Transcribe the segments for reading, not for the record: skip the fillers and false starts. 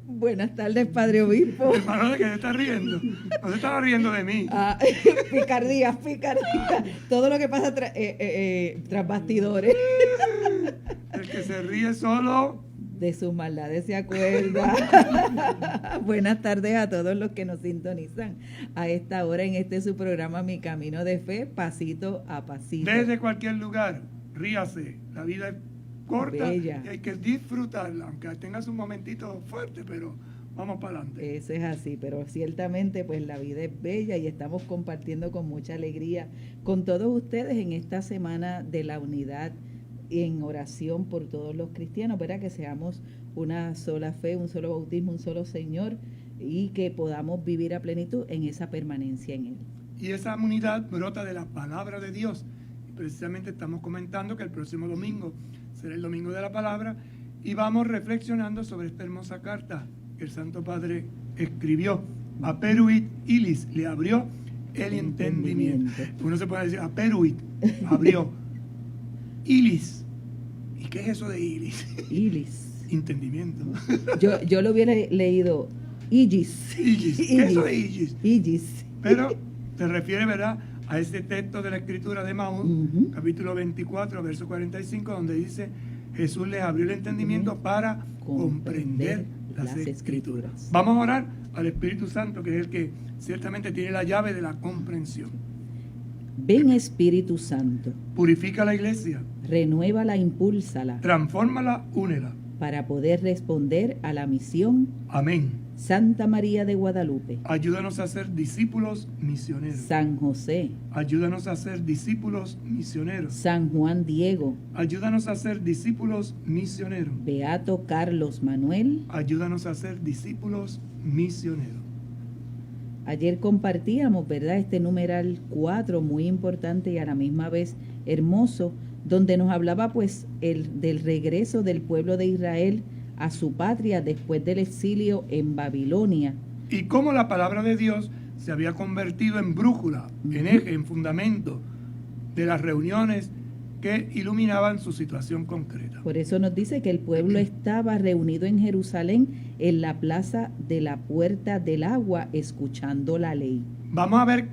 Buenas tardes, Padre Obispo. Hermano, ¿de qué se está riendo? No se estaba riendo de mí. Picardía. Todo lo que pasa tras bastidores. El que se ríe solo de sus maldades se acuerda. Buenas tardes a todos los que nos sintonizan a esta hora en su programa Mi Camino de Fe, pasito a pasito. Desde cualquier lugar, ríase. La vida es corta Bella. Y hay que disfrutarla, aunque tengas un momentito fuerte, pero vamos para adelante. Eso es así, pero ciertamente pues la vida es bella y estamos compartiendo con mucha alegría con todos ustedes en esta semana de la unidad y en oración por todos los cristianos, ¿verdad? Que seamos una sola fe, un solo bautismo, un solo Señor y que podamos vivir a plenitud en esa permanencia en Él. Y esa unidad brota de la palabra de Dios. Y precisamente estamos comentando que el próximo domingo será el domingo de la palabra y vamos reflexionando sobre esta hermosa carta que el Santo Padre escribió. Aperuit ilis, le abrió el entendimiento. Uno se puede decir aperuit, abrió. Ilis, ¿y qué es eso de ilis? Ilis. Entendimiento. Yo lo hubiera leído igis. Igis. ¿Qué es eso de igis? Igis. Pero se refiere, ¿verdad?, a este texto de la Escritura de Maús, capítulo 24, verso 45, donde dice, Jesús les abrió el entendimiento para comprender las Escrituras. Vamos a orar al Espíritu Santo, que es el que ciertamente tiene la llave de la comprensión. Ven, Espíritu Santo. Purifica la iglesia. Renuévala, impúlsala. Transfórmala, únela. Para poder responder a la misión. Amén. Santa María de Guadalupe. Ayúdanos a ser discípulos misioneros. San José. Ayúdanos a ser discípulos misioneros. San Juan Diego. Ayúdanos a ser discípulos misioneros. Beato Carlos Manuel. Ayúdanos a ser discípulos misioneros. Ayer compartíamos, ¿verdad?, este numeral 4, muy importante y a la misma vez hermoso, donde nos hablaba pues del regreso del pueblo de Israel a su patria después del exilio en Babilonia. Y cómo la palabra de Dios se había convertido en brújula, en eje, en fundamento de las reuniones que iluminaban su situación concreta. Por eso nos dice que el pueblo estaba reunido en Jerusalén en la plaza de la Puerta del Agua, escuchando la ley. Vamos a ver,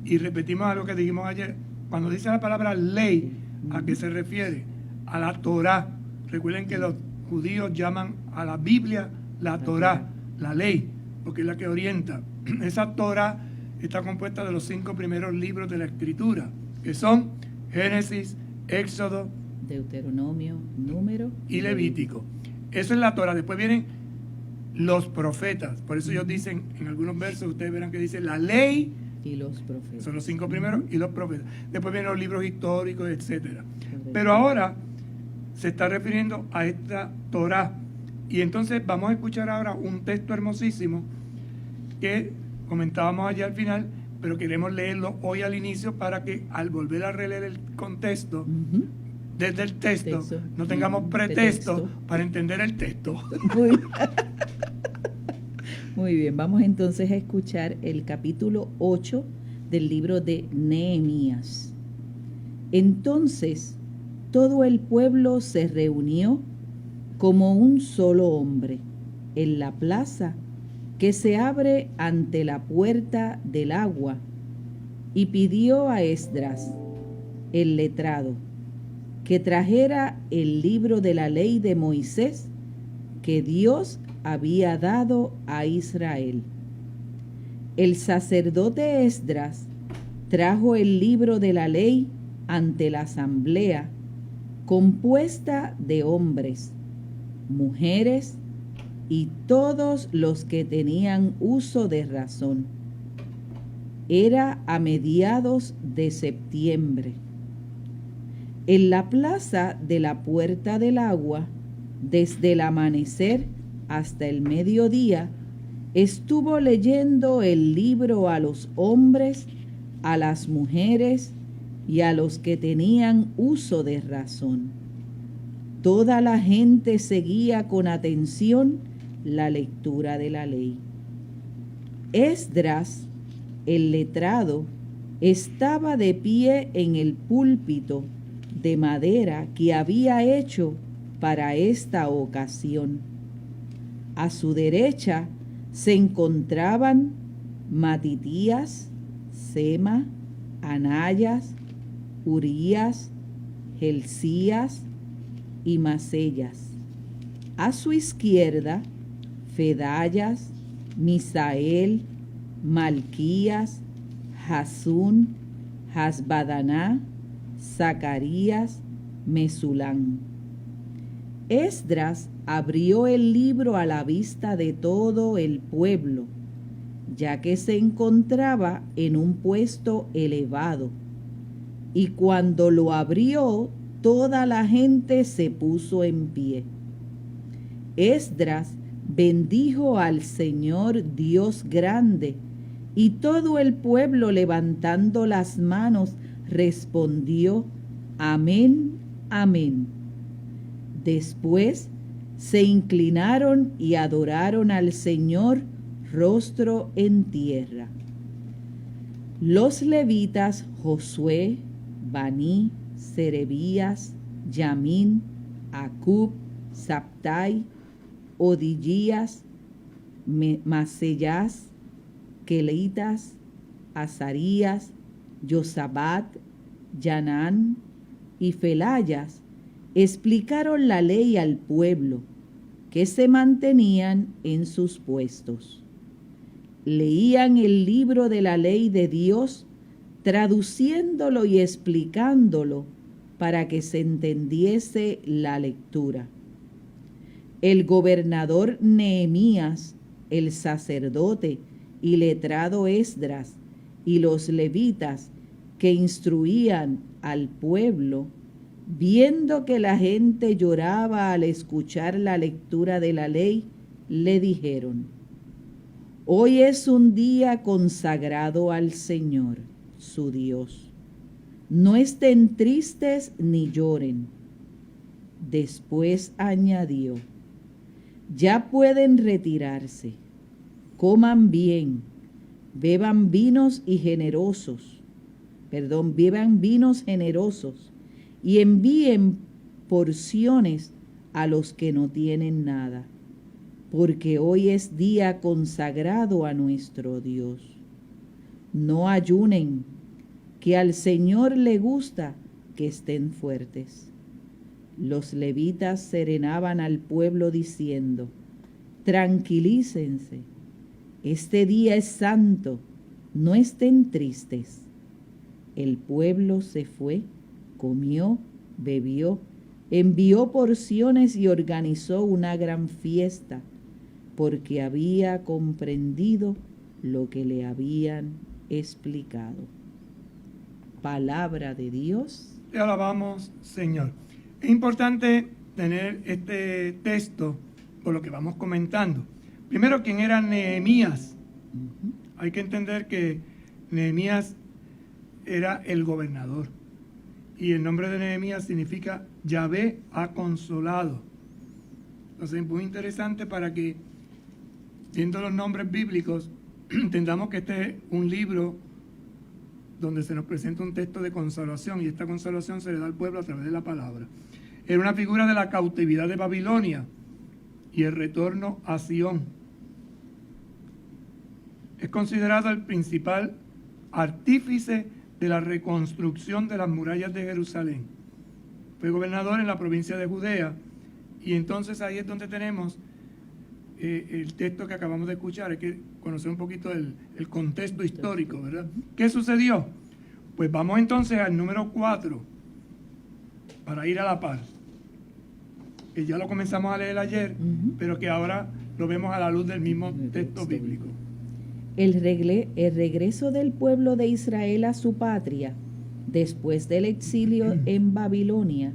y repetimos algo que dijimos ayer, cuando dice la palabra ley, ¿a qué se refiere? A la Torá. Recuerden que los judíos llaman a la Biblia la Torá, la ley, porque es la que orienta. Esa Torá está compuesta de los 5 primeros libros de la Escritura, que son Génesis, Éxodo, Deuteronomio, Número y Levítico. Eso es la Torá. Después vienen los profetas. Por eso ellos dicen, en algunos versos, ustedes verán que dice la ley y los profetas. Son los 5 primeros y los profetas. Después vienen los libros históricos, etcétera. Pero ahora se está refiriendo a esta Torá. Y entonces vamos a escuchar ahora un texto hermosísimo que comentábamos allá al final, pero queremos leerlo hoy al inicio para que al volver a releer el contexto, desde el texto, no tengamos pretexto para entender el texto. Muy bien, vamos entonces a escuchar el capítulo 8 del libro de Nehemías. Entonces todo el pueblo se reunió como un solo hombre en la plaza que se abre ante la puerta del agua, y pidió a Esdras, el letrado, que trajera el libro de la ley de Moisés que Dios había dado a Israel. El sacerdote Esdras trajo el libro de la ley ante la asamblea, compuesta de hombres, mujeres y todos los que tenían uso de razón. Era a mediados de septiembre. En la plaza de la Puerta del Agua, desde el amanecer hasta el mediodía, estuvo leyendo el libro a los hombres, a las mujeres y a los que tenían uso de razón. Toda la gente seguía con atención la lectura de la ley. Esdras, el letrado, estaba de pie en el púlpito de madera que había hecho para esta ocasión. A su derecha se encontraban Matitías, Sema, Anayas, Urías, Hilcías y Masellas. A su izquierda, Fedayas, Misael, Malquías, Jasún, Hasbadaná, Zacarías, Mesulán. Esdras abrió el libro a la vista de todo el pueblo, ya que se encontraba en un puesto elevado, y cuando lo abrió, toda la gente se puso en pie. Esdras bendijo al Señor Dios grande, y todo el pueblo, levantando las manos, respondió: Amén, amén. Después se inclinaron y adoraron al Señor rostro en tierra. Los levitas Josué, Baní, Serebías, Yamín, Acub, Sabtai, Odillías, Masellas, Quelitas, Azarías, Yosabat, Yanán y Felayas explicaron la ley al pueblo, que se mantenían en sus puestos. Leían el libro de la ley de Dios, traduciéndolo y explicándolo para que se entendiese la lectura. El gobernador Nehemías, el sacerdote y letrado Esdras y los levitas que instruían al pueblo, viendo que la gente lloraba al escuchar la lectura de la ley, le dijeron: Hoy es un día consagrado al Señor, su Dios. No estén tristes ni lloren. Después añadió: Ya pueden retirarse, coman bien, beban vinos generosos y envíen porciones a los que no tienen nada, porque hoy es día consagrado a nuestro Dios. No ayunen, que al Señor le gusta que estén fuertes. Los levitas serenaban al pueblo diciendo: Tranquilícense, este día es santo, no estén tristes. El pueblo se fue, comió, bebió, envió porciones y organizó una gran fiesta, porque había comprendido lo que le habían explicado. Palabra de Dios. Te alabamos, Señor. Es importante tener este texto por lo que vamos comentando. Primero, ¿quién era Nehemías? Hay que entender que Nehemías era el gobernador. Y el nombre de Nehemías significa Yahvé ha consolado. Entonces es muy interesante para que, viendo los nombres bíblicos, entendamos que este es un libro donde se nos presenta un texto de consolación, y esta consolación se le da al pueblo a través de la palabra. Era una figura de la cautividad de Babilonia y el retorno a Sión. Es considerado el principal artífice de la reconstrucción de las murallas de Jerusalén. Fue gobernador en la provincia de Judea, y entonces ahí es donde tenemos el texto que acabamos de escuchar. Hay que conocer un poquito el contexto histórico, ¿verdad? ¿Qué sucedió? Pues vamos entonces al número 4 para ir a la par, que ya lo comenzamos a leer ayer, pero que ahora lo vemos a la luz del mismo texto bíblico. El regreso del pueblo de Israel a su patria, después del exilio en Babilonia,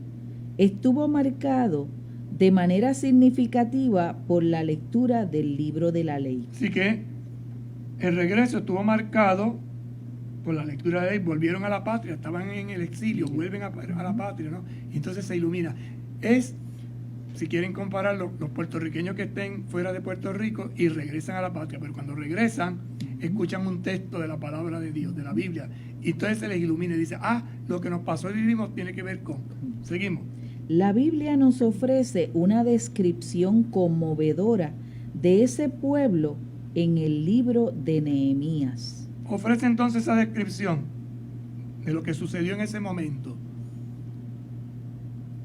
estuvo marcado de manera significativa por la lectura del libro de la ley. Así que el regreso estuvo marcado por la lectura de la ley. Volvieron a la patria, estaban en el exilio, vuelven a la patria, ¿no? Y entonces se ilumina. Es, si quieren compararlo, los puertorriqueños que estén fuera de Puerto Rico y regresan a la patria, pero cuando regresan, escuchan un texto de la palabra de Dios, de la Biblia, y entonces se les ilumina y dice, lo que nos pasó y vivimos tiene que ver con. Seguimos. La Biblia nos ofrece una descripción conmovedora de ese pueblo en el libro de Nehemías. Ofrece entonces esa descripción de lo que sucedió en ese momento.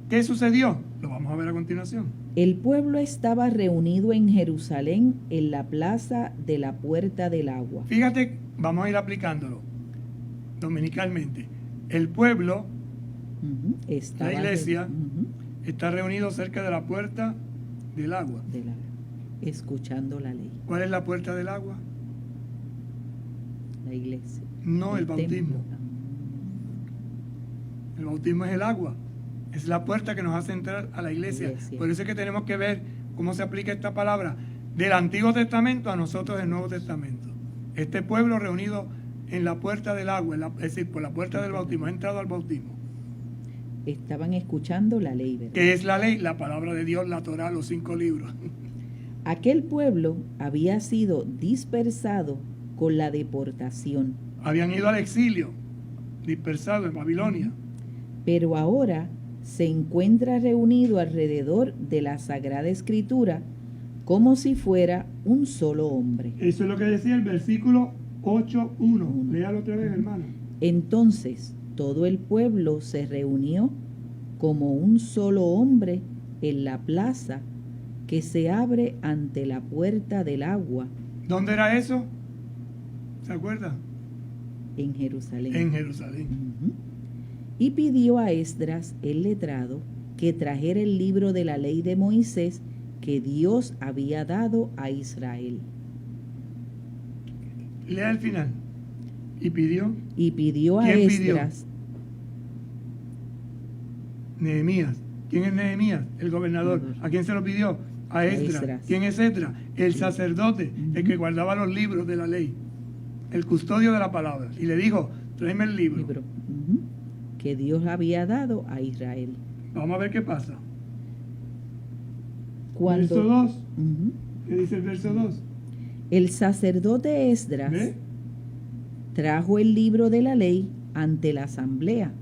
¿Qué sucedió? Lo vamos a ver a continuación. El pueblo estaba reunido en Jerusalén en la plaza de la Puerta del Agua. Fíjate, vamos a ir aplicándolo dominicalmente. El pueblo, la iglesia, está reunido cerca de la Puerta del Agua. Escuchando la ley. ¿Cuál es la Puerta del Agua? La iglesia. No, el bautismo. El bautismo es el agua. Es la puerta que nos hace entrar a la iglesia. Por eso es que tenemos que ver cómo se aplica esta palabra del Antiguo Testamento a nosotros del Nuevo Testamento. Este pueblo reunido en la puerta del agua, es decir, por la puerta del bautismo, ha entrado al bautismo. Estaban escuchando la ley, ¿verdad? ¿Qué es la ley? La palabra de Dios, la Torá, los 5 libros. Aquel pueblo había sido dispersado con la deportación. Habían ido al exilio, dispersados en Babilonia. Pero ahora se encuentra reunido alrededor de la Sagrada Escritura como si fuera un solo hombre. Eso es lo que decía el versículo 8:1. Léalo otra vez, hermano. Entonces todo el pueblo se reunió como un solo hombre en la plaza que se abre ante la Puerta del Agua. ¿Dónde era eso? ¿Se acuerda? En Jerusalén. En Jerusalén. Y pidió a Esdras, el letrado, que trajera el libro de la ley de Moisés que Dios había dado a Israel. Lea al final. ¿Y pidió? Y pidió a ¿Quién Esdras. Pidió? Nehemías. ¿Quién es Nehemías? El gobernador. ¿A quién se lo pidió? A Esdras. ¿Quién es Esdras? El sacerdote, el que guardaba los libros de la ley, el custodio de la palabra. Y le dijo, tráeme el libro. Que Dios había dado a Israel. Vamos a ver qué pasa. Cuando, verso 2. ¿Qué dice el verso 2? El sacerdote Esdras trajo el libro de la ley ante la asamblea,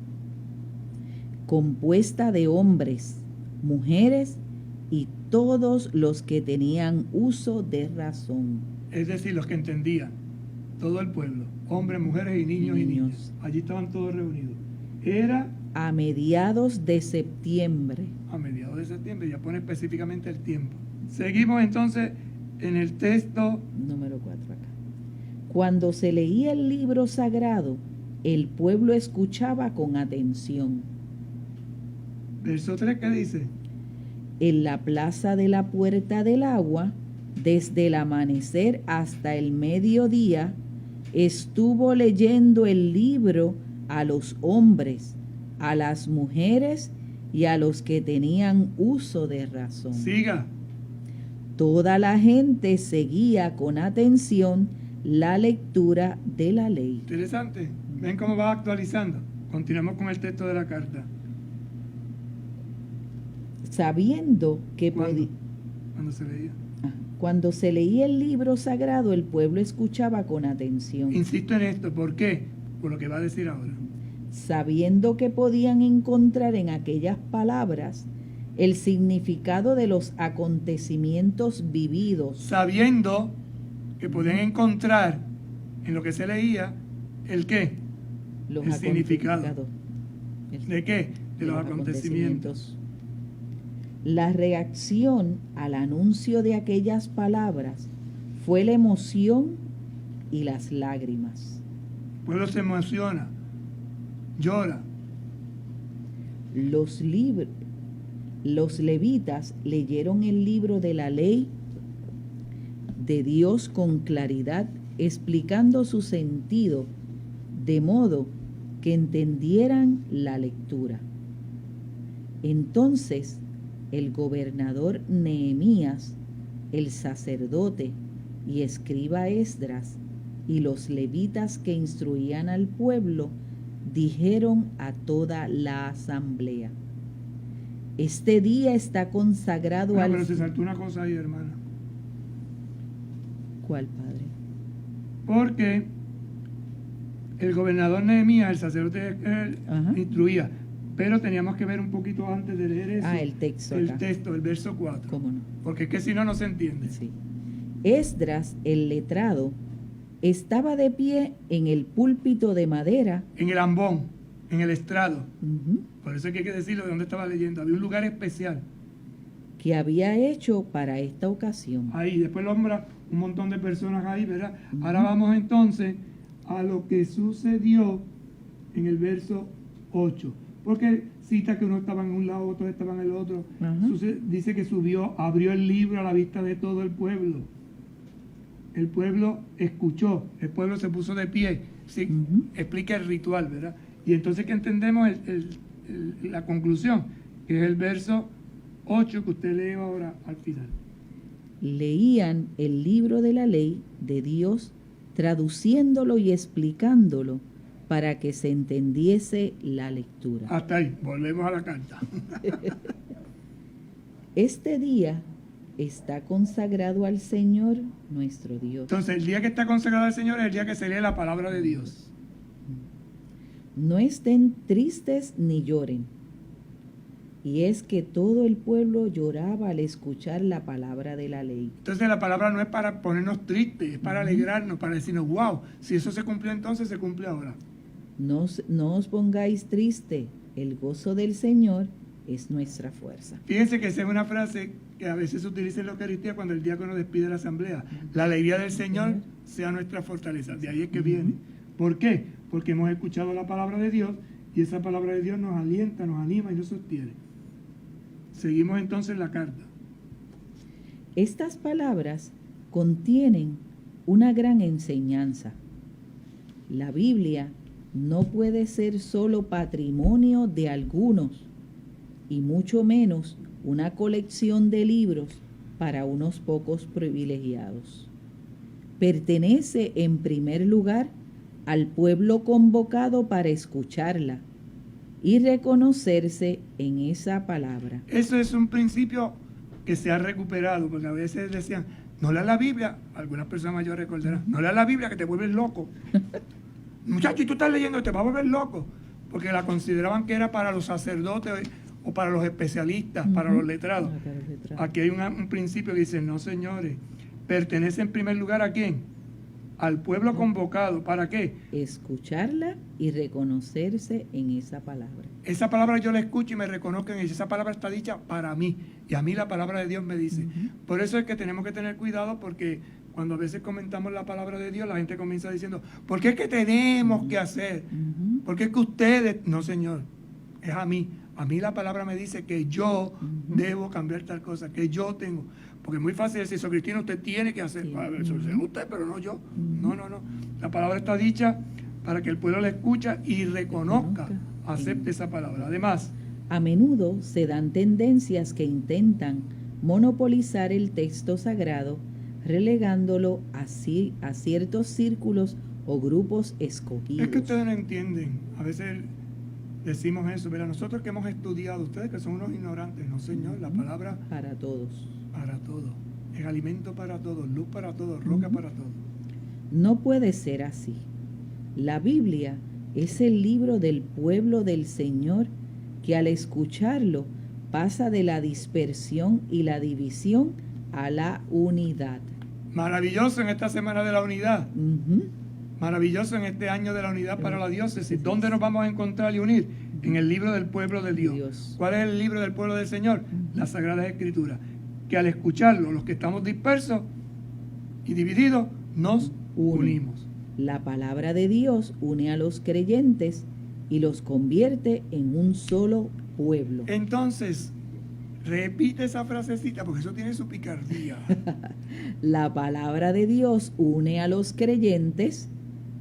compuesta de hombres, mujeres y todos los que tenían uso de razón. Es decir, los que entendían, todo el pueblo, hombres, mujeres y niños y niñas. Allí estaban todos reunidos. Era a mediados de septiembre. A mediados de septiembre, ya pone específicamente el tiempo. Seguimos entonces en el texto número 4 acá. Cuando se leía el libro sagrado, el pueblo escuchaba con atención. Verso 3, ¿qué dice? En la plaza de la Puerta del Agua, desde el amanecer hasta el mediodía, estuvo leyendo el libro a los hombres, a las mujeres y a los que tenían uso de razón. Siga. Toda la gente seguía con atención la lectura de la ley. Interesante. Ven cómo va actualizando. Continuamos con el texto de la carta. Sabiendo que podía... ¿Cuándo se leía? Cuando se leía el libro sagrado, el pueblo escuchaba con atención. Insisto en esto, ¿por qué? por lo que va a decir ahora. Sabiendo que podían encontrar en aquellas palabras el significado de los acontecimientos vividos. Sabiendo que podían encontrar en lo que se leía el qué, el significado. ¿De qué? De los acontecimientos. La reacción al anuncio de aquellas palabras fue la emoción y las lágrimas. El pueblo se emociona, llora. Los levitas leyeron el libro de la ley de Dios con claridad, explicando su sentido, de modo que entendieran la lectura. Entonces, el gobernador Nehemías, el sacerdote y escriba Esdras y los levitas que instruían al pueblo dijeron a toda la asamblea: este día está consagrado al... Pero se saltó una cosa ahí, hermana. ¿Cuál, padre? Porque el gobernador Nehemías, el sacerdote, instruía, pero teníamos que ver un poquito antes de leer eso. El texto. El texto, el verso 4. ¿Cómo no? Porque es que si no, no se entiende. Sí. Esdras, el letrado, estaba de pie en el púlpito de madera. En el ambón, en el estrado. Por eso es que hay que decirlo de dónde estaba leyendo. Había un lugar especial que había hecho para esta ocasión. Ahí, después nombra un montón de personas ahí, ¿verdad? Ahora vamos entonces a lo que sucedió en el verso 8. Porque cita que uno estaba en un lado, otro estaba en el otro. Dice que subió, abrió el libro a la vista de todo el pueblo. El pueblo escuchó, el pueblo se puso de pie. Sí, explica el ritual, ¿verdad? Y entonces que entendemos la conclusión, que es el verso 8 que usted lee ahora al final. Leían el libro de la ley de Dios, traduciéndolo y explicándolo para que se entendiese la lectura. Hasta ahí, volvemos a la carta. Este día está consagrado al Señor nuestro Dios. Entonces, el día que está consagrado al Señor es el día que se lee la palabra de Dios. No estén tristes ni lloren. Y es que todo el pueblo lloraba al escuchar la palabra de la ley. Entonces la palabra no es para ponernos tristes, es para alegrarnos, para decirnos, wow, si eso se cumplió entonces, se cumple ahora. No os pongáis triste, el gozo del Señor es nuestra fuerza. Fíjense que esa es una frase que a veces se utiliza en la Eucaristía cuando el diácono despide la asamblea. La alegría del Señor sea nuestra fortaleza. De ahí es que viene. ¿Por qué? Porque hemos escuchado la palabra de Dios y esa palabra de Dios nos alienta, nos anima y nos sostiene. Seguimos entonces la carta. Estas palabras contienen una gran enseñanza. La Biblia no puede ser solo patrimonio de algunos, y mucho menos una colección de libros para unos pocos privilegiados. Pertenece en primer lugar al pueblo convocado para escucharla y reconocerse en esa palabra. Eso es un principio que se ha recuperado, porque a veces decían, no leas la Biblia, algunas personas mayores recordarán, no leas la Biblia que te vuelves loco. Muchacho, y tú estás leyendo, te vas a volver loco, porque la consideraban que era para los sacerdotes o para los especialistas, para los letrados. Aquí hay un principio que dice, no señores, pertenece en primer lugar ¿a quién? Al pueblo convocado. ¿Para qué? Escucharla y reconocerse en esa palabra. Esa palabra yo la escucho y me reconozco en ella. Esa palabra está dicha para mí. Y a mí la palabra de Dios me dice. Por eso es que tenemos que tener cuidado, porque cuando a veces comentamos la palabra de Dios, la gente comienza diciendo, ¿por qué es que tenemos que hacer? ¿Por qué es que ustedes? No, Señor, es a mí. A mí la palabra me dice que yo debo cambiar tal cosa, que yo tengo. Porque es muy fácil decir, soy cristiano, usted tiene que hacer. A ver, eso es usted, pero no yo. No. La palabra está dicha para que el pueblo la escuche y reconozca, acepte esa palabra. Además, a menudo se dan tendencias que intentan monopolizar el texto sagrado, relegándolo así a ciertos círculos o grupos escogidos. Es que ustedes no entienden. A veces decimos eso, pero nosotros que hemos estudiado, ustedes que son unos ignorantes, no señor, la palabra para todos. Para todos. Es alimento para todos, luz para todos, roca para todos. No puede ser así. La Biblia es el libro del pueblo del Señor, que al escucharlo pasa de la dispersión y la división a la unidad. Maravilloso en esta semana de la unidad. Ujú. Maravilloso en este año de la unidad para la diócesis. ¿Dónde nos vamos a encontrar y unir? En el libro del pueblo de Dios. ¿Cuál es el libro del pueblo del Señor? Las Sagradas Escrituras. Que al escucharlo, los que estamos dispersos y divididos, nos unimos. La palabra de Dios une a los creyentes y los convierte en un solo pueblo. Entonces, repite esa frasecita porque eso tiene su picardía. La palabra de Dios une a los creyentes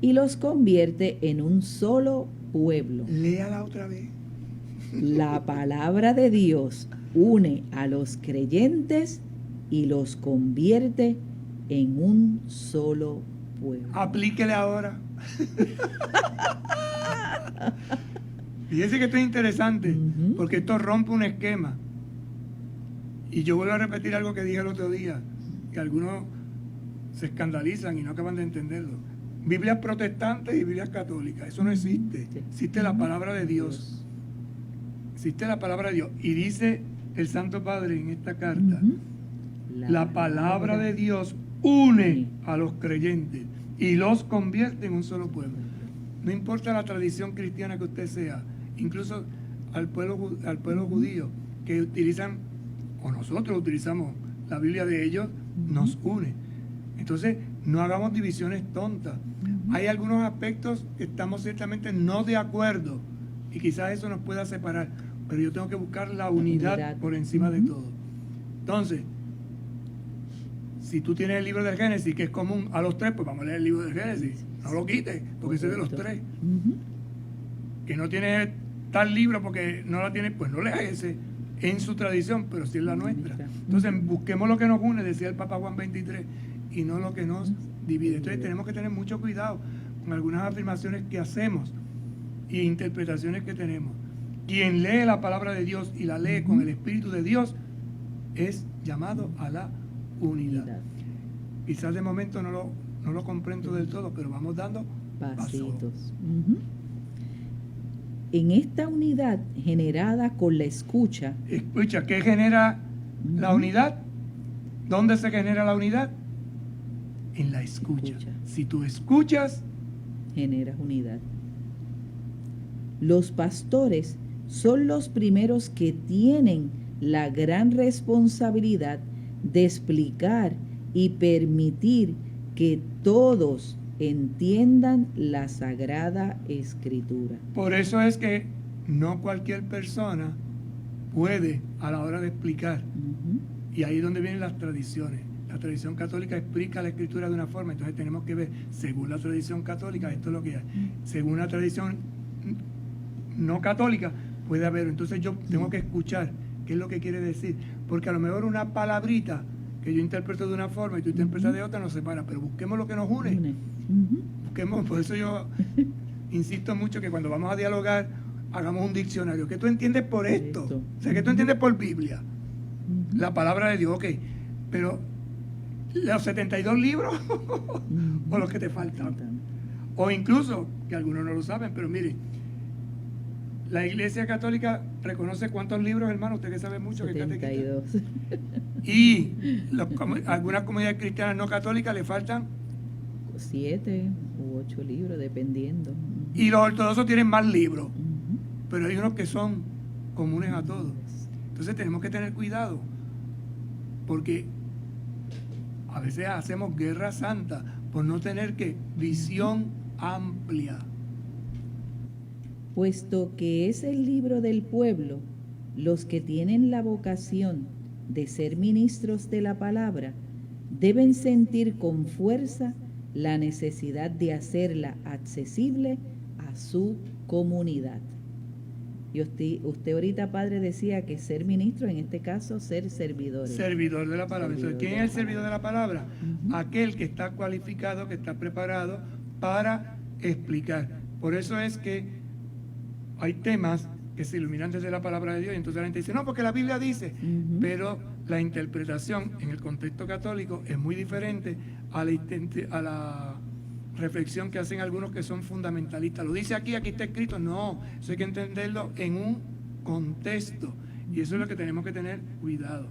y los convierte en un solo pueblo. Léala otra vez. La palabra de Dios une a los creyentes y los convierte en un solo pueblo. Aplíquele ahora. Fíjense que esto es interesante, porque esto rompe un esquema. Y yo vuelvo a repetir algo que dije el otro día, que algunos se escandalizan y no acaban de entenderlo. Biblias protestantes y Biblias católicas, eso no existe. Existe la palabra de Dios. Existe la palabra de Dios. Y dice el Santo Padre en esta carta, la palabra de Dios une a los creyentes y los convierte en un solo pueblo. No importa la tradición cristiana que usted sea, incluso al pueblo judío, que utilizan, o nosotros utilizamos la Biblia de ellos, nos une. Entonces, no hagamos divisiones tontas. Hay algunos aspectos que estamos ciertamente no de acuerdo y quizás eso nos pueda separar, pero yo tengo que buscar la unidad por encima de todo. Entonces, si tú tienes el libro del Génesis, que es común a los tres, pues vamos a leer el libro del Génesis. No lo quites, porque ese es de los tres. Que no tiene tal libro porque no la tiene, pues no leas ese en su tradición, pero sí es la nuestra. Entonces, busquemos lo que nos une, decía el Papa Juan 23, y no lo que nos divide. Entonces, tenemos que tener mucho cuidado con algunas afirmaciones que hacemos y interpretaciones que tenemos. Quien lee la palabra de Dios y la lee con el Espíritu de Dios es llamado a la unidad. Quizás de momento no lo comprendo del todo, pero vamos dando pasitos. En esta unidad generada con la escucha. Escucha, ¿qué genera la unidad? ¿Dónde se genera la unidad? En la escucha. Si tú escuchas, generas unidad. Los pastores son los primeros que tienen la gran responsabilidad de explicar y permitir que todos entiendan la Sagrada Escritura. Por eso es que no cualquier persona puede a la hora de explicar. Y ahí es donde vienen las tradiciones. La tradición católica explica la Escritura de una forma, entonces tenemos que ver, según la tradición católica, esto es lo que hay. Según la tradición no católica, puede haber. Entonces yo tengo que escuchar qué es lo que quiere decir. Porque a lo mejor una palabrita que yo interpreto de una forma y tú interpretas de otra nos separa, pero busquemos lo que nos une. Busquemos, por eso yo insisto mucho que cuando vamos a dialogar hagamos un diccionario. ¿Qué tú entiendes por esto? O sea, ¿qué tú entiendes por Biblia? La palabra de Dios, ok, pero los 72 libros o los que te faltan. O incluso, que algunos no lo saben, pero miren, la Iglesia Católica reconoce cuántos libros, hermano, usted que sabe mucho. 72. Y algunas comunidades cristianas no católicas le faltan 7 u 8 libros, dependiendo. Y los ortodoxos tienen más libros, pero hay unos que son comunes a todos. Entonces tenemos que tener cuidado, porque a veces hacemos guerra santa por no tener visión amplia. Puesto que es el libro del pueblo, los que tienen la vocación de ser ministros de la palabra deben sentir con fuerza la necesidad de hacerla accesible a su comunidad. Y usted ahorita, padre, decía que ser ministro, en este caso, ser servidor. Servidor de la palabra. Entonces, ¿quién es el servidor de la palabra? Aquel que está cualificado, que está preparado para explicar. Por eso es que hay temas que se iluminan desde la palabra de Dios y entonces la gente dice, no, porque la Biblia dice, pero la interpretación en el contexto católico es muy diferente a la reflexión que hacen algunos que son fundamentalistas. Lo dice aquí, aquí está escrito. No, eso hay que entenderlo en un contexto. Y eso es lo que tenemos que tener cuidado.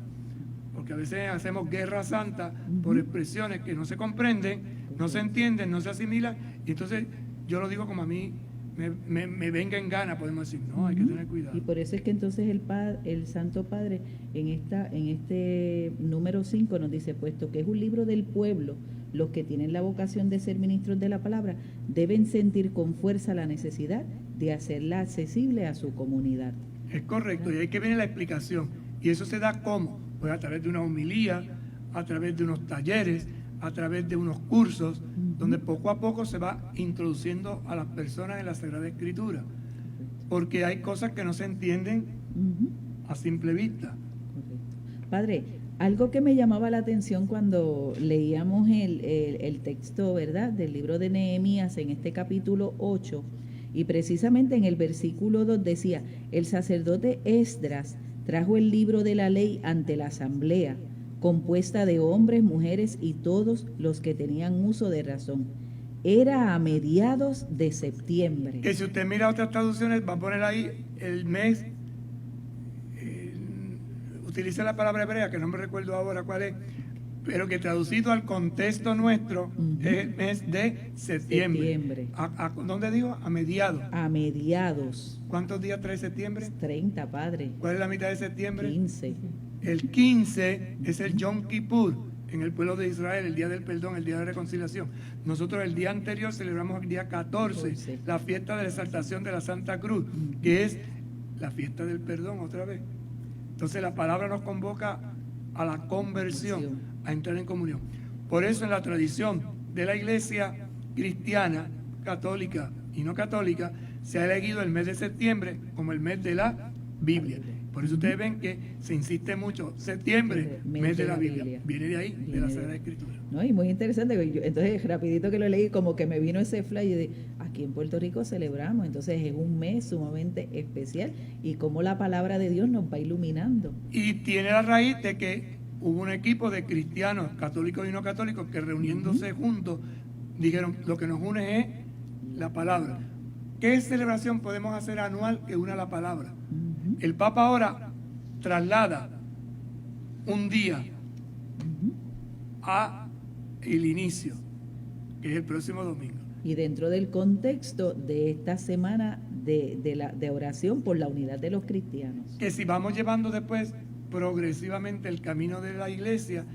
Porque a veces hacemos guerra santa por expresiones que no se comprenden, no se entienden, no se asimilan. Y entonces yo lo digo como a mí me venga en gana, podemos decir. No, hay que tener cuidado. Y por eso es que entonces el Santo Padre en este número 5 nos dice, puesto que es un libro del pueblo, los que tienen la vocación de ser ministros de la palabra deben sentir con fuerza la necesidad de hacerla accesible a su comunidad. Es correcto, y ahí que viene la explicación. Y eso se da ¿cómo? Pues a través de una homilía, a través de unos talleres, a través de unos cursos, donde poco a poco se va introduciendo a las personas en la Sagrada Escritura. Porque hay cosas que no se entienden a simple vista. Correcto. Padre, algo que me llamaba la atención cuando leíamos el texto, ¿verdad?, del libro de Nehemías en este capítulo 8, y precisamente en el versículo 2 decía, el sacerdote Esdras trajo el libro de la ley ante la asamblea, compuesta de hombres, mujeres y todos los que tenían uso de razón. Era a mediados de septiembre. Que si usted mira otras traducciones, va a poner ahí el mes, utiliza la palabra hebrea, que no me recuerdo ahora cuál es, pero que traducido al contexto nuestro es el mes de septiembre. ¿A dónde digo? A mediados. A mediados. ¿Cuántos días trae septiembre? 30, Padre. ¿Cuál es la mitad de septiembre? 15. El 15 es el Yom Kippur en el pueblo de Israel, el día del perdón, el día de la reconciliación. Nosotros el día anterior celebramos el día 14, la fiesta de la exaltación de la Santa Cruz, que es la fiesta del perdón otra vez. Entonces la palabra nos convoca a la conversión, a entrar en comunión. Por eso en la tradición de la iglesia cristiana, católica y no católica, se ha elegido el mes de septiembre como el mes de la Biblia. Por eso ustedes ven que se insiste mucho, septiembre, mes de la Biblia. Viene de ahí, de la Sagrada Escritura. No, y muy interesante, entonces rapidito que lo leí, como que me vino ese flash de aquí en Puerto Rico celebramos, entonces es un mes sumamente especial y cómo la palabra de Dios nos va iluminando. Y tiene la raíz de que hubo un equipo de cristianos, católicos y no católicos, que reuniéndose juntos, dijeron, lo que nos une es la palabra. ¿Qué celebración podemos hacer anual que una la palabra? El Papa ahora traslada un día a el inicio, que es el próximo domingo. Y dentro del contexto de esta semana de oración por la unidad de los cristianos. Que si vamos llevando después progresivamente el camino de la iglesia,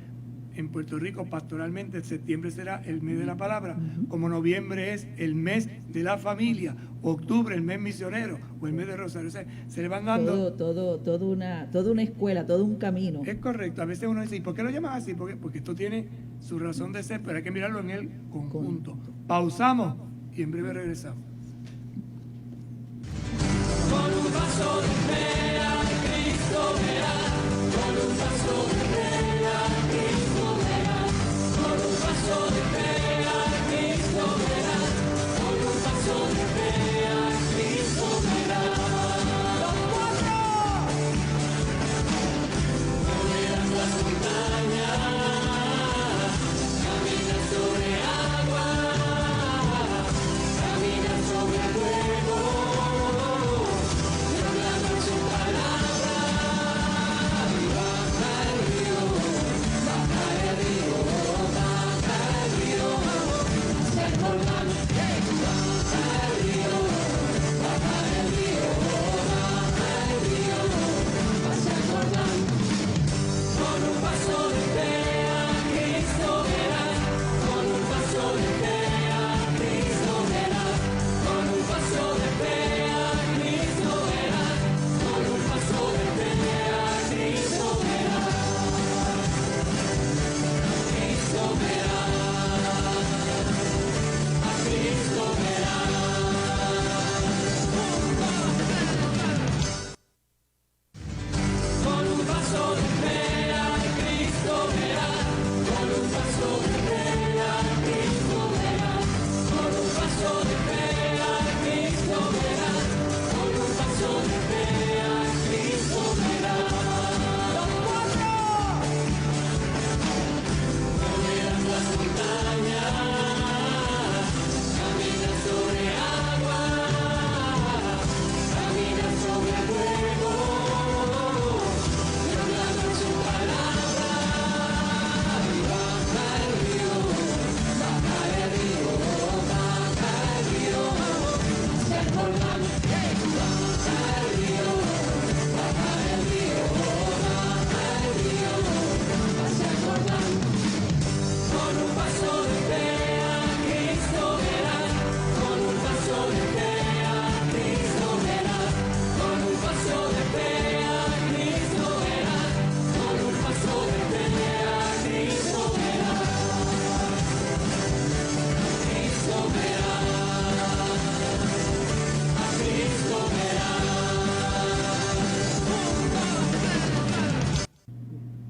en Puerto Rico pastoralmente septiembre será el mes de la palabra, como noviembre es el mes de la familia, octubre el mes misionero o el mes de Rosario. O sea, se le van dando toda una escuela, todo un camino. Es correcto. A veces uno dice, ¿y por qué lo llamas así? Porque esto tiene su razón de ser, pero hay que mirarlo en el conjunto. Pausamos y en breve regresamos. Con un paso de fe a Cristo verás, con un paso de fe a Cristo verás, con un paso de fe a Cristo verás, con un paso de fe a Cristo verás. ¡Los cuatro! Moverás las montañas, caminas sobre agua, caminas sobre fuego, y hablando en su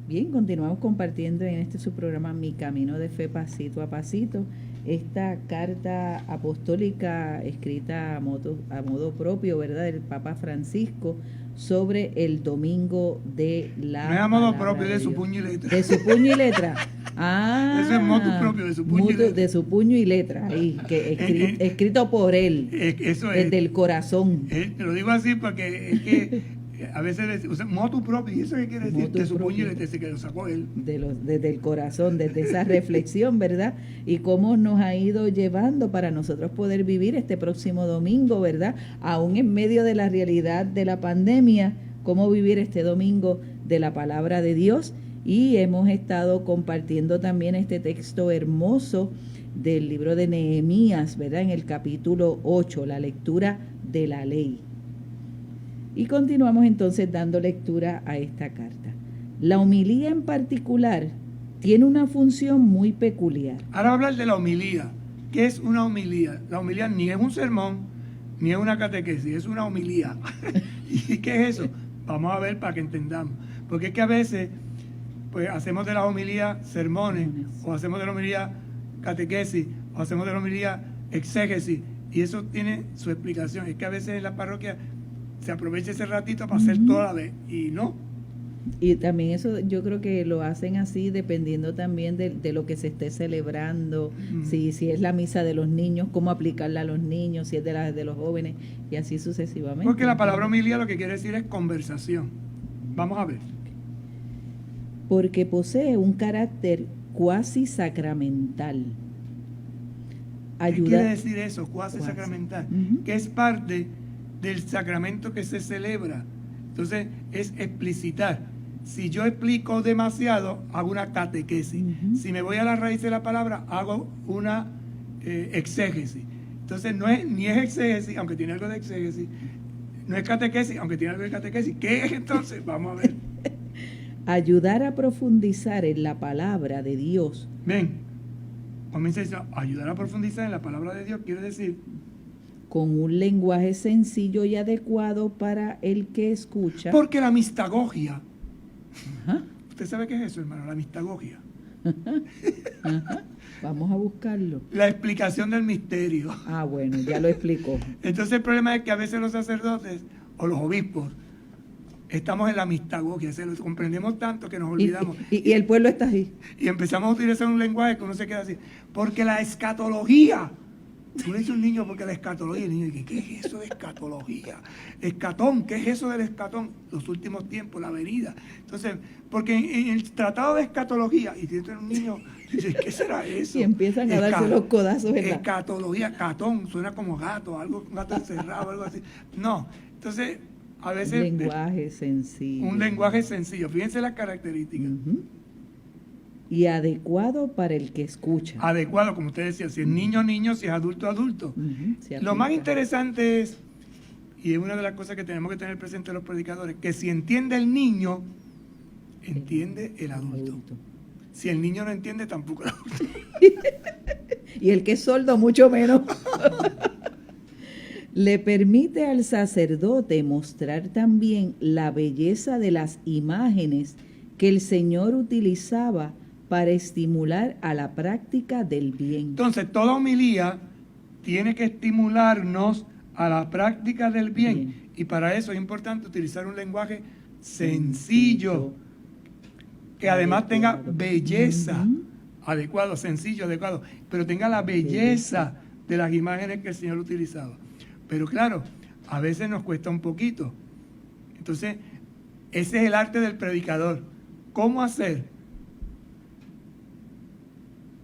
Bien, continuamos compartiendo en este su programa Mi Camino de Fe Pasito a Pasito, esta carta apostólica escrita a modo propio, ¿verdad?, del Papa Francisco sobre el domingo de la No es a modo palabra propio, de su Dios. puño y letra. De su puño y letra. Ah, Eso es motu propio, de su puño y motu- letra. de su puño y letra, ahí, que escrito por él, Eso es. desde el corazón. Te lo digo así porque es que a veces usan motu propio. ¿Y eso qué quiere decir? Motu De su puño y propio. letra, ese que lo sacó él. Desde el corazón, desde esa reflexión, ¿verdad? Y cómo nos ha ido llevando para nosotros poder vivir este próximo domingo, ¿verdad? Aún en medio de la realidad de la pandemia, cómo vivir este domingo de la palabra de Dios. Y hemos estado compartiendo también este texto hermoso del libro de Nehemías, ¿verdad? En el capítulo 8, la lectura de la ley. Y continuamos entonces dando lectura a esta carta. La homilía en particular tiene una función muy peculiar. Ahora voy a hablar de la homilía. ¿Qué es una homilía? La homilía ni es un sermón, ni es una catequesis, es una homilía. ¿Y qué es eso? Vamos a ver para que entendamos. Porque es que a veces pues hacemos de la homilía sermones, o hacemos de la homilía catequesis, o hacemos de la homilía exégesis, y eso tiene su explicación. Es que a veces en la parroquia se aprovecha ese ratito para hacer toda la vez, y no. Y también eso yo creo que lo hacen así dependiendo también de lo que se esté celebrando, si es la misa de los niños, cómo aplicarla a los niños, si es de los jóvenes, y así sucesivamente. Porque la palabra homilía lo que quiere decir es conversación. Vamos a ver. Porque posee un carácter cuasi sacramental. ¿Qué quiere decir eso? Cuasi sacramental. Que es parte del sacramento que se celebra. Entonces, es explicitar. Si yo explico demasiado, hago una catequesis. Si me voy a la raíz de la palabra, hago una exégesis. Entonces, ni es exégesis, aunque tiene algo de exégesis. No es catequesis, aunque tiene algo de catequesis. ¿Qué es entonces? Vamos a ver. Ayudar a profundizar en la palabra de Dios. Ven, comienza diciendo, ayudar a profundizar en la palabra de Dios, quiere decir con un lenguaje sencillo y adecuado para el que escucha. Porque la mistagogia. Ajá. ¿Usted sabe qué es eso, hermano? La mistagogia. Ajá. Vamos a buscarlo. La explicación del misterio. Ah, bueno, ya lo explicó. Entonces el problema es que a veces los sacerdotes o los obispos estamos en la mistagogia, se lo comprendemos tanto que nos olvidamos. Y el pueblo está ahí. Y empezamos a utilizar un lenguaje que uno se queda así. Porque la escatología. Tú le dices a un niño porque la escatología, el niño dice, ¿qué es eso de escatología? Escatón, ¿qué es eso del escatón? Los últimos tiempos, la venida. Entonces, porque en el tratado de escatología, y tiene un niño, dice, ¿qué será eso? Y empiezan a darse los codazos, ¿verdad? Escatología, catón, suena como gato, algo, un gato encerrado, algo así. No, entonces, a veces... Un lenguaje sencillo. Un lenguaje sencillo, fíjense las características. Y adecuado para el que escucha. Adecuado, como usted decía, si es niño, niño, si es adulto, adulto. Lo más interesante es, y es una de las cosas que tenemos que tener presente los predicadores, que si entiende el niño, entiende el adulto. Si el niño no entiende, tampoco el adulto. Y el que es sordo, mucho menos. Le permite al sacerdote mostrar también la belleza de las imágenes que el Señor utilizaba para estimular a la práctica del bien. Entonces, toda homilía tiene que estimularnos a la práctica del bien. Y para eso es importante utilizar un lenguaje sencillo, que además tenga belleza, adecuado, sencillo, adecuado, pero tenga la belleza de las imágenes que el Señor utilizaba. Pero claro, a veces nos cuesta un poquito. Entonces, ese es el arte del predicador. ¿Cómo hacer?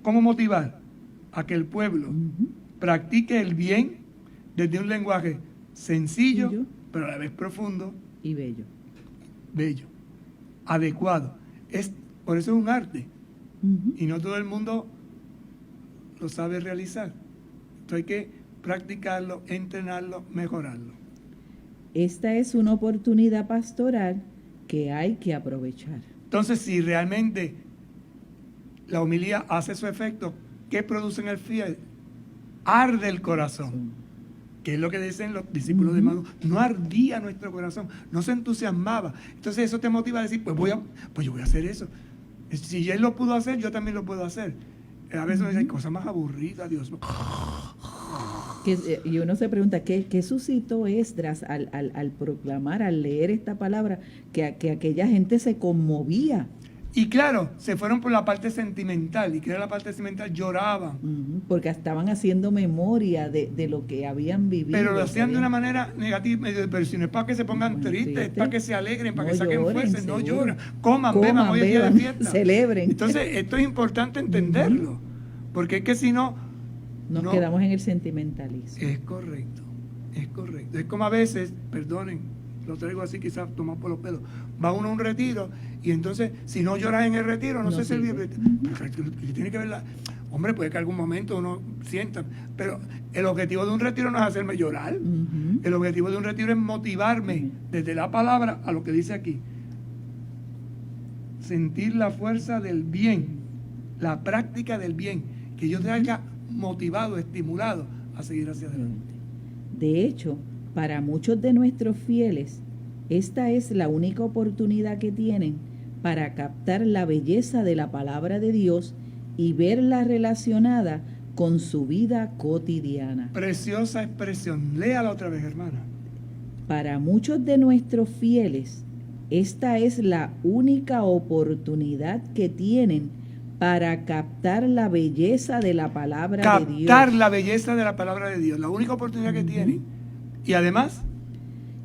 ¿Cómo motivar a que el pueblo practique el bien desde un lenguaje sencillo, pero a la vez profundo y bello? Bello, adecuado. Por eso es un arte. Y no todo el mundo lo sabe realizar. Entonces hay que practicarlo, entrenarlo, mejorarlo. Esta es una oportunidad pastoral que hay que aprovechar. Entonces, si realmente la homilía hace su efecto, ¿qué produce en el fiel? Arde el corazón. que es lo que dicen los discípulos de Maús, no ardía nuestro corazón, no se entusiasmaba. Entonces eso te motiva a decir, pues yo voy a hacer eso. Si él lo pudo hacer, yo también lo puedo hacer. A veces me dicen cosas más aburridas, Dios mío. Y uno se pregunta, ¿qué suscitó Esdras al proclamar, al leer esta palabra, que aquella gente se conmovía? Y claro, se fueron por la parte sentimental, y que era la parte sentimental, lloraban. Porque estaban haciendo memoria de lo que habían vivido. Pero lo hacían de una manera negativa, pero si no es para que se pongan tristes, es para que se alegren, para que saquen fuerza, no lloren, coman, beban, hoy es día de fiesta. Celebren. Entonces, esto es importante entenderlo, porque es que si no... Nos quedamos en el sentimentalismo. Es correcto, es correcto. Es como a veces, perdonen, lo traigo así quizás tomado por los pelos, va uno a un retiro y entonces si no lloras en el retiro no se sirve. Pero tiene que ver hombre, puede que algún momento uno sienta, pero el objetivo de un retiro no es hacerme llorar. El objetivo de un retiro es motivarme desde la palabra a lo que dice aquí. Sentir la fuerza del bien, la práctica del bien, que yo te haya motivado, estimulado a seguir hacia adelante. De hecho, para muchos de nuestros fieles, esta es la única oportunidad que tienen para captar la belleza de la palabra de Dios y verla relacionada con su vida cotidiana. Preciosa expresión. Léala otra vez, hermana. Para muchos de nuestros fieles, esta es la única oportunidad que tienen para captar la belleza de la palabra de Dios. Captar la belleza de la palabra de Dios, la única oportunidad que tienen. Y además...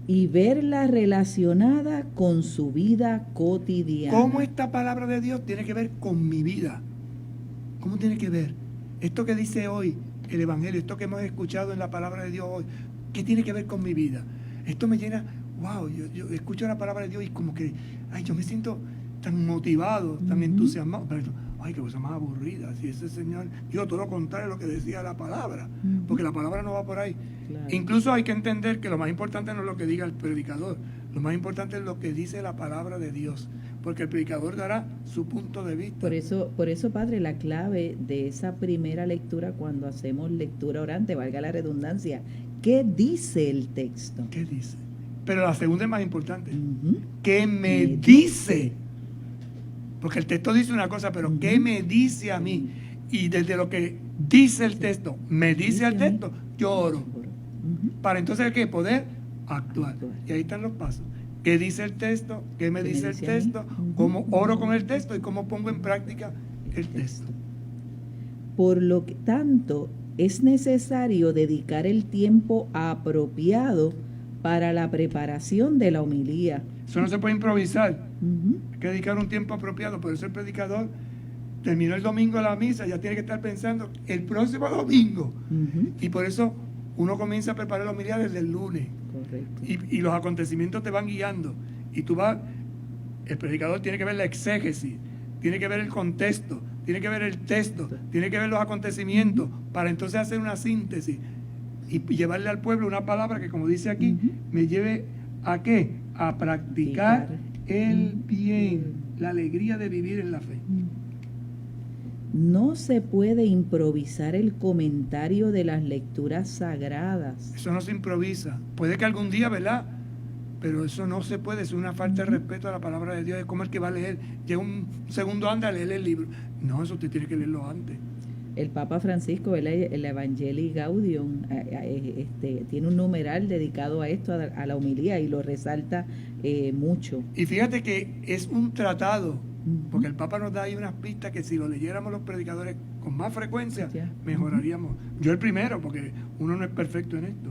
y verla relacionada con su vida cotidiana. ¿Cómo esta palabra de Dios tiene que ver con mi vida? ¿Cómo tiene que ver? Esto que dice hoy el Evangelio, esto que hemos escuchado en la palabra de Dios hoy, ¿qué tiene que ver con mi vida? Esto me llena, wow, yo escucho la palabra de Dios y como que, yo me siento tan motivado, tan entusiasmado. Pero, qué cosa más aburrida. Si ese Señor, digo todo lo contrario a lo que decía la palabra, porque la palabra no va por ahí. Claro. Incluso hay que entender que lo más importante no es lo que diga el predicador, lo más importante es lo que dice la palabra de Dios, porque el predicador dará su punto de vista. Por eso, Padre, la clave de esa primera lectura, cuando hacemos lectura orante, valga la redundancia, ¿qué dice el texto? ¿Qué dice? Pero la segunda es más importante. ¿Qué me dice? Porque el texto dice una cosa, pero ¿qué me dice a mí? Y desde lo que dice el texto, me dice el texto, yo oro. Para entonces, ¿qué? Poder actuar. Y ahí están los pasos. ¿Qué dice el texto? ¿Qué me dice el texto? ¿Cómo oro con el texto? Y cómo pongo en práctica el texto. Por lo que tanto, es necesario dedicar el tiempo apropiado para la preparación de la homilía. Eso no se puede improvisar. Hay que dedicar un tiempo apropiado. Por eso el predicador terminó el domingo la misa, ya tiene que estar pensando el próximo domingo. Y por eso uno comienza a preparar la homilía desde el lunes. Correcto. Y los acontecimientos te van guiando. Y tú vas, el predicador tiene que ver la exégesis, tiene que ver el contexto, tiene que ver el texto, tiene que ver los acontecimientos, para entonces hacer una síntesis y llevarle al pueblo una palabra que, como dice aquí, me lleve ¿a qué? A practicar el bien, la alegría de vivir en la fe. No se puede improvisar el comentario de las lecturas sagradas. Eso no se improvisa. Puede que algún día, ¿verdad? Pero eso no se puede, es una falta de respeto a la palabra de Dios. Es como el que va a leer, llega un segundo antes a leer el libro. No, eso usted tiene que leerlo antes. El Papa Francisco, el Evangelii Gaudium, tiene un numeral dedicado a esto, a la homilía, y lo resalta mucho. Y fíjate que es un tratado, porque el Papa nos da ahí unas pistas que si lo leyéramos los predicadores con más frecuencia, mejoraríamos. Yo el primero, porque uno no es perfecto en esto.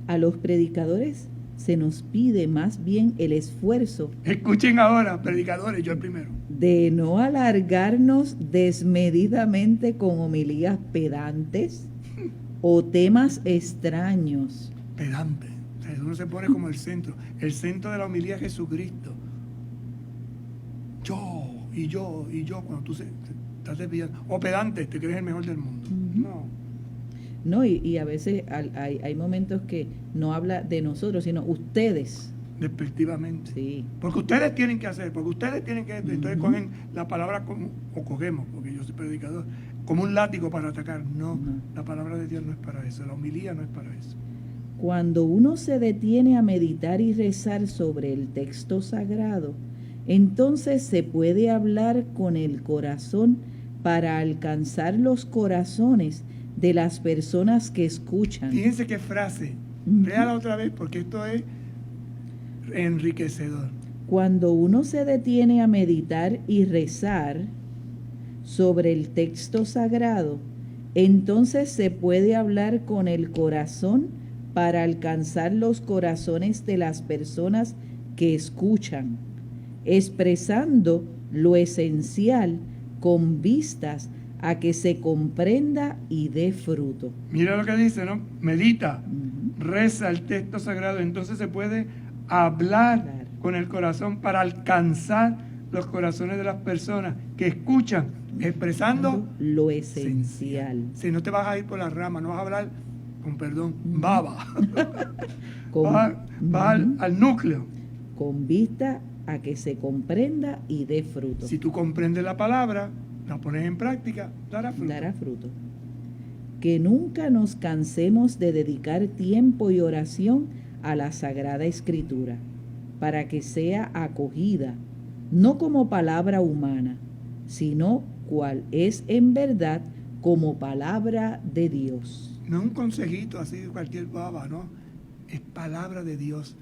A los predicadores se nos pide más bien el esfuerzo. Escuchen ahora, predicadores, yo el primero. De no alargarnos desmedidamente con homilías pedantes o temas extraños. Pedante. O sea, uno se pone como el centro. El centro de la homilía es Jesucristo. Yo, cuando tú estás desviando. O pedante, te crees el mejor del mundo. No, y a veces hay momentos que no habla de nosotros, sino ustedes. Despectivamente. Sí. Porque ustedes tienen que hacer, porque ustedes tienen que... Entonces cogen la palabra como, o cogemos, porque yo soy predicador, como un látigo para atacar. No, la palabra de Dios no es para eso, la homilía no es para eso. Cuando uno se detiene a meditar y rezar sobre el texto sagrado, entonces se puede hablar con el corazón para alcanzar los corazones de las personas que escuchan. Fíjense qué frase. Léala otra vez porque esto es enriquecedor. Cuando uno se detiene a meditar y rezar sobre el texto sagrado, entonces se puede hablar con el corazón para alcanzar los corazones de las personas que escuchan, expresando lo esencial con vistas a que se comprenda y dé fruto. Mira lo que dice, ¿no? Medita, reza el texto sagrado, entonces se puede hablar con el corazón para alcanzar los corazones de las personas que escuchan, expresando lo esencial. Si no te vas a ir por las ramas, no vas a hablar, con perdón, baba. Vas al núcleo. Con vista a que se comprenda y dé fruto. Si tú comprendes la palabra, la pones en práctica, dará fruto. Dará fruto. Que nunca nos cansemos de dedicar tiempo y oración a la Sagrada Escritura, para que sea acogida, no como palabra humana, sino cual es en verdad como palabra de Dios. No es un consejito así de cualquier baba, ¿no? Es palabra de Dios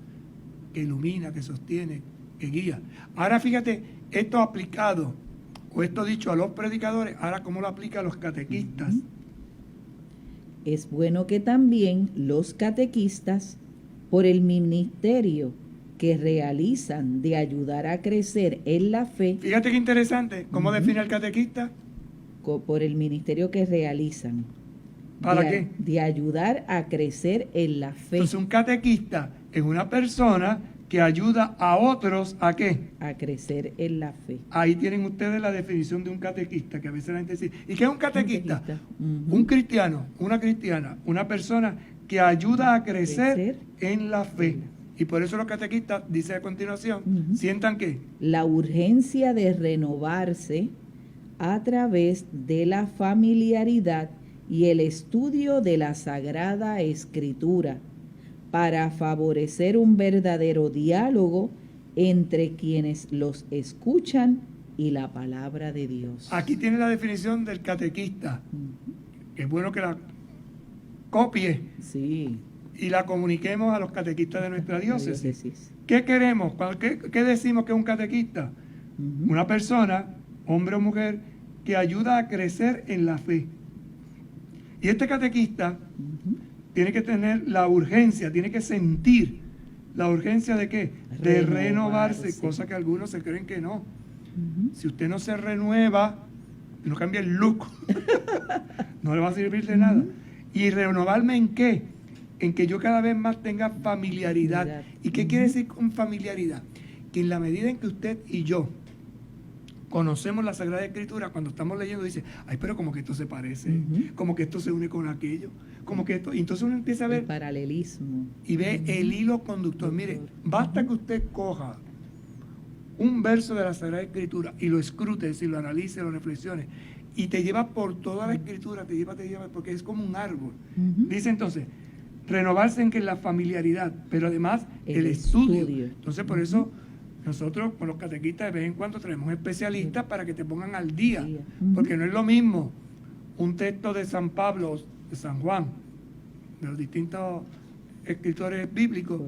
que ilumina, que sostiene, que guía. Ahora fíjate, esto aplicado, o esto dicho a los predicadores, ahora cómo lo aplica a los catequistas. Es bueno que también los catequistas, por el ministerio que realizan de ayudar a crecer en la fe. Fíjate qué interesante, ¿cómo define el catequista? Por el ministerio que realizan. ¿Para qué? De ayudar a crecer en la fe. Entonces un catequista es una persona que ayuda a otros ¿a qué? A crecer en la fe. Ahí tienen ustedes la definición de un catequista, que a veces la gente dice, ¿y qué es un catequista? Uh-huh. Un cristiano, una cristiana, una persona que ayuda a crecer en la fe. Y por eso los catequistas, dice a continuación, sientan que la urgencia de renovarse a través de la familiaridad y el estudio de la Sagrada Escritura para favorecer un verdadero diálogo entre quienes los escuchan y la palabra de Dios. Aquí tiene la definición del catequista. Es bueno que la copie y la comuniquemos a los catequistas de nuestra diócesis. ¿Qué queremos? ¿Qué decimos que es un catequista? Una persona, hombre o mujer, que ayuda a crecer en la fe. Y este catequista tiene que tener la urgencia, tiene que sentir la urgencia de ¿qué? De renovarse, cosa que algunos se creen que no. Si usted no se renueva, no cambia el look, no le va a servir de nada. ¿Y renovarme en qué? En que yo cada vez más tenga familiaridad. ¿Y qué quiere decir con familiaridad? Que en la medida en que usted y yo conocemos la Sagrada Escritura, cuando estamos leyendo dice, ay, pero como que esto se parece, como que esto se une con aquello, como que esto, y entonces uno empieza a ver el paralelismo y ve el hilo conductor. Mire, basta que usted coja un verso de la Sagrada Escritura y lo escrute, si lo analice, lo reflexione, y te lleva por toda la Escritura, te lleva, porque es como un árbol. Dice entonces, renovarse en que la familiaridad, pero además el estudio. Entonces por eso nosotros con los catequistas de vez en cuando traemos especialistas para que te pongan al día, porque no es lo mismo un texto de San Pablo, de San Juan, de los distintos escritores bíblicos,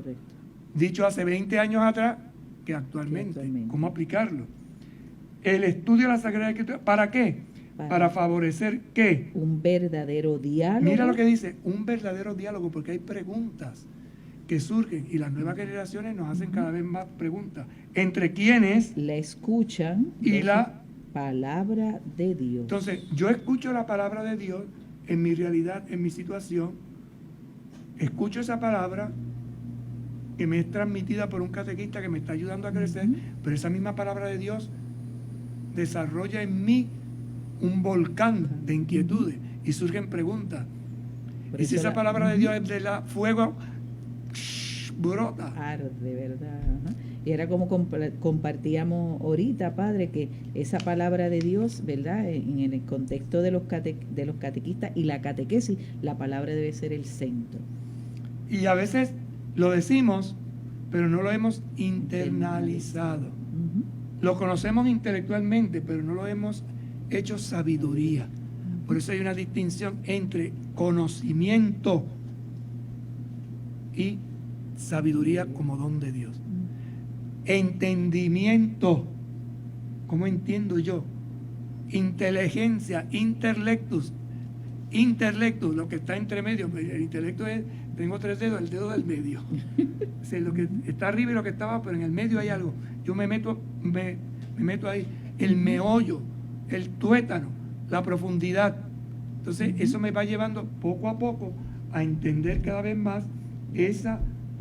dicho hace 20 años atrás, que actualmente. ¿Cómo aplicarlo? El estudio de la Sagrada Escritura, ¿para qué? Para favorecer ¿qué? Un verdadero diálogo. Mira lo que dice, un verdadero diálogo, porque hay preguntas que surgen y las nuevas generaciones nos hacen cada vez más preguntas. ¿Entre quiénes? La escuchan y la palabra de Dios. Entonces, yo escucho la palabra de Dios en mi realidad, en mi situación. Escucho esa palabra que me es transmitida por un catequista que me está ayudando a crecer, pero esa misma palabra de Dios desarrolla en mí un volcán de inquietudes y surgen preguntas. Y si esa palabra de Dios es de la fuego, brota. Arde, ¿verdad? Y era como compartíamos ahorita, Padre, que esa palabra de Dios, ¿verdad? En el contexto de los catequistas y la catequesis, la palabra debe ser el centro. Y a veces lo decimos, pero no lo hemos internalizado. Lo conocemos intelectualmente, pero no lo hemos hecho sabiduría. Por eso hay una distinción entre conocimiento y sabiduría como don de Dios. Entendimiento, ¿cómo entiendo yo? Inteligencia, intellectus, lo que está entre medio. El intelecto es, tengo 3 dedos, el dedo del medio. O sea, lo que está arriba y lo que está abajo, pero en el medio hay algo. Yo me meto ahí, el meollo, el tuétano, la profundidad. Entonces, eso me va llevando poco a poco a entender cada vez más esa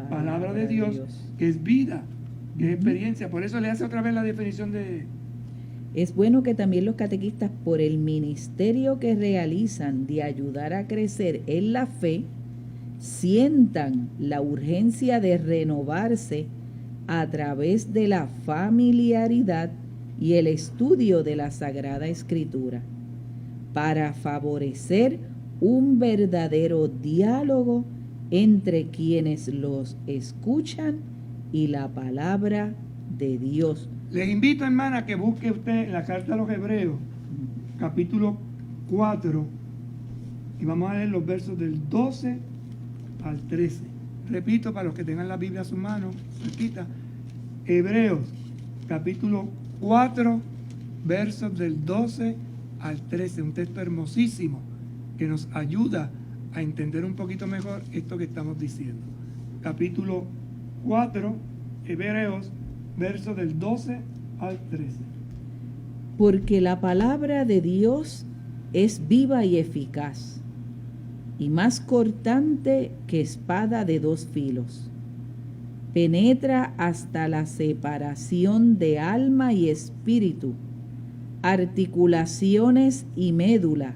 palabra de Dios, que es vida, que es experiencia. Por eso le hace otra vez la definición de... Es bueno que también los catequistas, por el ministerio que realizan de ayudar a crecer en la fe, sientan la urgencia de renovarse a través de la familiaridad y el estudio de la Sagrada Escritura, para favorecer un verdadero diálogo entre quienes los escuchan y la palabra de Dios. Les invito, hermana, a que busque usted en la carta a los Hebreos, capítulo 4, y vamos a leer los versos del 12 al 13. Repito, para los que tengan la Biblia a su mano, cerquita, Hebreos, capítulo 4, versos del 12 al 13, un texto hermosísimo que nos ayuda a entender un poquito mejor esto que estamos diciendo. Capítulo 4, Hebreos, versos del 12 al 13. Porque la palabra de Dios es viva y eficaz, y más cortante que espada de 2 filos. Penetra hasta la separación de alma y espíritu, articulaciones y médula,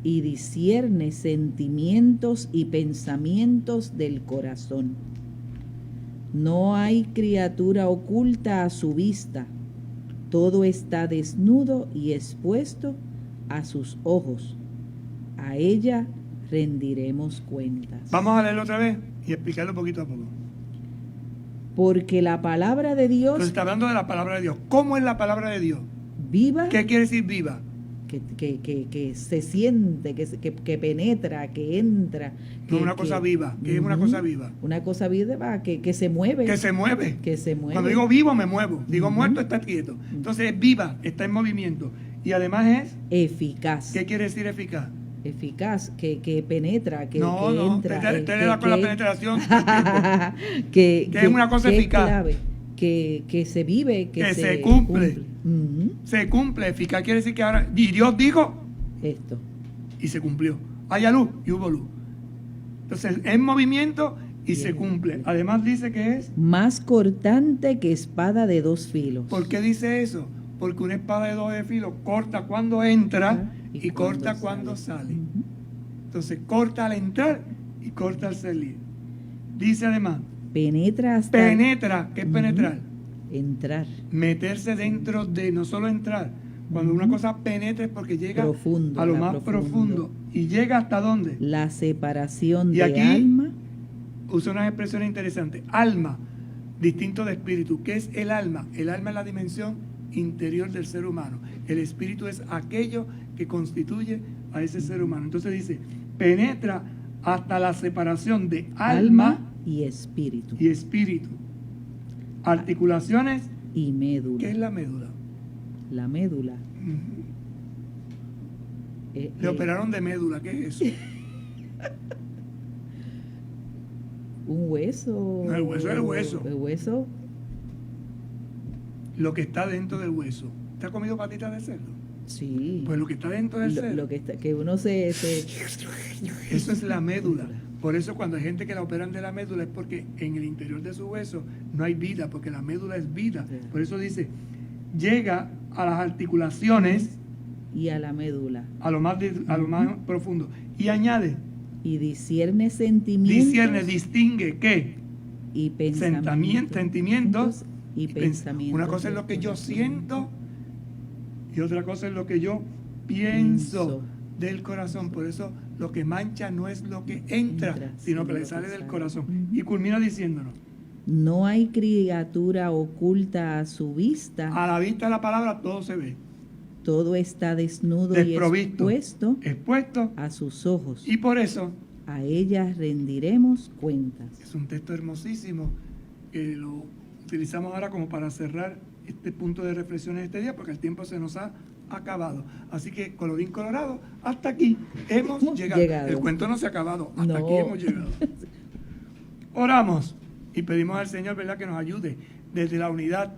y discierne sentimientos y pensamientos del corazón. No hay criatura oculta a su vista, todo está desnudo y expuesto a sus ojos. A ella rendiremos cuentas. Vamos a leerlo otra vez y explicarlo poquito a poco. Porque la palabra de Dios... Entonces está hablando de la palabra de Dios. ¿Cómo es la palabra de Dios? Viva. ¿Qué quiere decir viva? Que se siente, que penetra, que entra. No, una cosa viva. ¿Qué es una cosa viva? Una cosa viva que se mueve. Que se mueve. Que se mueve. Cuando digo vivo, me muevo. Digo muerto, está quieto. Entonces es viva, está en movimiento. Y además es... eficaz. ¿Qué quiere decir eficaz? Eficaz, que penetra, que entra. Usted le da con la penetración. que es una cosa eficaz. Clave, que se vive, que se cumple. Se cumple. Eficaz quiere decir que ahora... Y Dios dijo... esto. Y se cumplió. Haya luz y hubo luz. Entonces es movimiento y se cumple. Además dice que es... más cortante que espada de 2 filos. ¿Por qué dice eso? Porque una espada de 2 filos corta cuando entra y corta cuando sale. Entonces corta al entrar y corta al salir. Dice además... penetra hasta... penetra. ¿Qué es penetrar? Entrar. Meterse dentro de, no solo entrar. Cuando una cosa penetra es porque llega profundo, a lo más profundo. ¿Y llega hasta dónde? La separación y de aquí alma. Usa unas expresiones interesantes. Alma, distinto de espíritu. ¿Qué es el alma? El alma es la dimensión interior del ser humano. El espíritu es aquello que constituye a ese ser humano. Entonces dice, penetra hasta la separación de alma y espíritu. Y espíritu. Articulaciones y médula. ¿Qué es la médula? La médula. Le operaron de médula, ¿qué es eso? Un hueso. No, el hueso es el hueso. El hueso. Lo que está dentro del hueso. ¿Te ha comido patitas de cerdo? Sí. Pues lo que está dentro del cerdo. Lo que está, que uno se... Eso es la médula. Por eso cuando hay gente que la operan de la médula es porque en el interior de su hueso no hay vida, porque la médula es vida. Por eso dice, llega a las articulaciones y a la médula, a lo más profundo. Y añade, y discierne sentimientos. Discierne, distingue, ¿qué? Y pensamientos. Sentimientos y pensamientos. Una cosa es lo que yo siento y otra cosa es lo que yo pienso del corazón. Por eso lo que mancha no es lo que entra, sino que le sale del corazón. Y culmina diciéndonos, no hay criatura oculta a su vista. a la vista de la palabra todo se ve. Todo está desnudo Desprovisto, y expuesto a sus ojos. Y por eso A ellas rendiremos cuentas. es un texto hermosísimo que lo utilizamos ahora como para cerrar este punto de reflexión en este día, porque el tiempo se nos ha acabado. Así que, colorín colorado, hasta aquí hemos llegado. El cuento no se ha acabado, hasta aquí hemos llegado. Oramos y pedimos al Señor, ¿verdad?, que nos ayude desde la unidad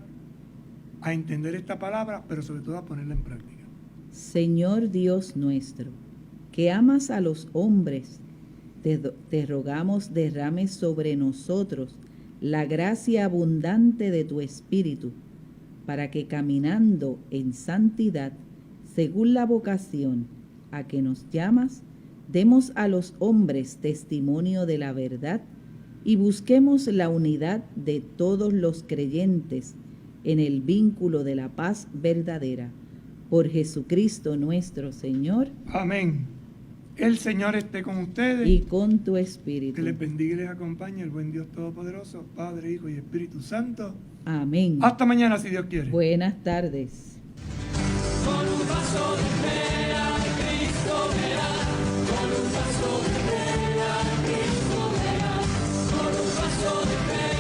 a entender esta palabra, pero sobre todo a ponerla en práctica. Señor Dios nuestro, que amas a los hombres, te rogamos derrames sobre nosotros la gracia abundante de tu Espíritu, para que caminando en santidad, según la vocación a que nos llamas, demos a los hombres testimonio de la verdad y busquemos la unidad de todos los creyentes en el vínculo de la paz verdadera. Por Jesucristo nuestro Señor. Amén. El Señor esté con ustedes. Y con tu espíritu. Que les bendiga y les acompañe el buen Dios Todopoderoso, Padre, Hijo y Espíritu Santo. Amén. Hasta mañana, si Dios quiere. Buenas tardes. Con un paso de fe a Cristo verás, con un paso de fe a Cristo verás, con un paso de fe.